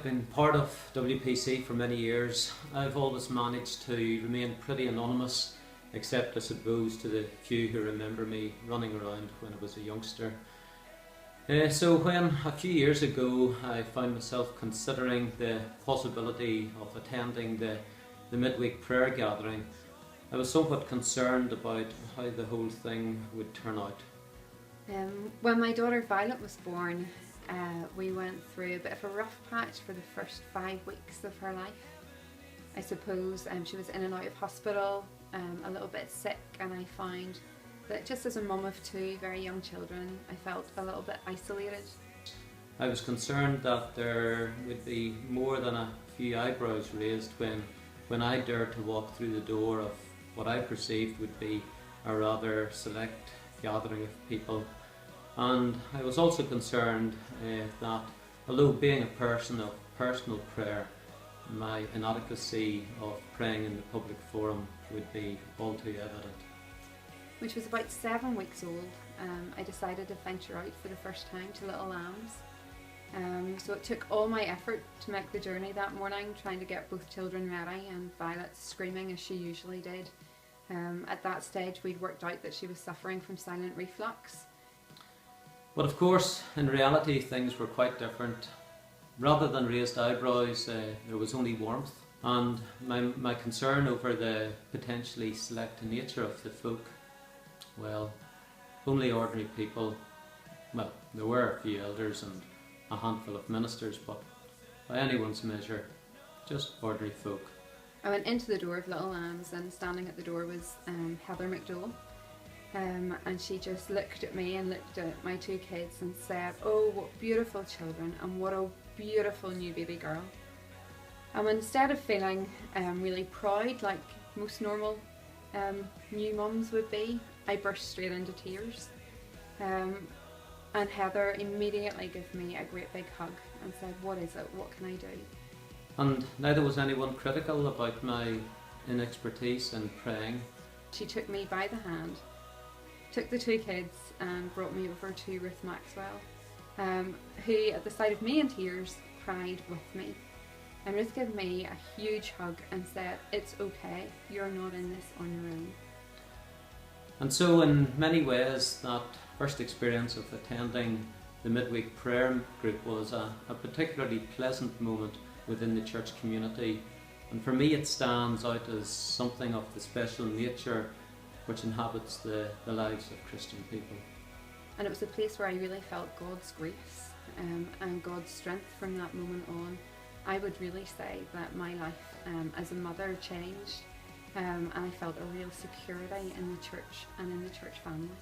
been part of WPC for many years. I've always managed to remain pretty anonymous, except I suppose to the few who remember me running around when I was a youngster. So when a few years ago I found myself considering the possibility of attending the midweek prayer gathering, I was somewhat concerned about how the whole thing would turn out. When my daughter Violet was born, we went through a bit of a rough patch for the first 5 weeks of her life. I suppose she was in and out of hospital, a little bit sick, and I found that just as a mum of 2 very young children, I felt a little bit isolated. I was concerned that there would be more than a few eyebrows raised when I dared to walk through the door of what I perceived would be a rather select gathering of people. And I was also concerned that although being a person of personal prayer, my inadequacy of praying in the public forum would be all too evident. Which was about 7 weeks old, I decided to venture out for the first time to Little Lambs. So it took all my effort to make the journey that morning, trying to get both children ready and Violet screaming as she usually did. At that stage we'd worked out that she was suffering from silent reflux. But of course, in reality things were quite different. Rather than raised eyebrows, there was only warmth, and my concern over the potentially select nature of the folk, well, only ordinary people. Well, there were a few elders and a handful of ministers, but by anyone's measure, just ordinary folk. I went into the door of Little Lambs, and standing at the door was Heather McDowell. And she just looked at me and looked at my 2 kids and said, "Oh, what beautiful children, and what a beautiful new baby girl." And instead of feeling really proud like most normal new mums would be, I burst straight into tears. And Heather immediately gave me a great big hug and said, "What is it? What can I do?" And neither was anyone critical about my inexpertise in praying. She took me by the hand, took the 2 kids and brought me over to Ruth Maxwell, who at the sight of me in tears cried with me. And Ruth gave me a huge hug and said, "It's okay, you're not in this on your own." And so in many ways that first experience of attending the midweek prayer group was a particularly pleasant moment within the church community, and for me it stands out as something of the special nature which inhabits the lives of Christian people. And it was a place where I really felt God's grace and God's strength from that moment on. I would really say that my life as a mother changed, and I felt a real security in the church and in the church family.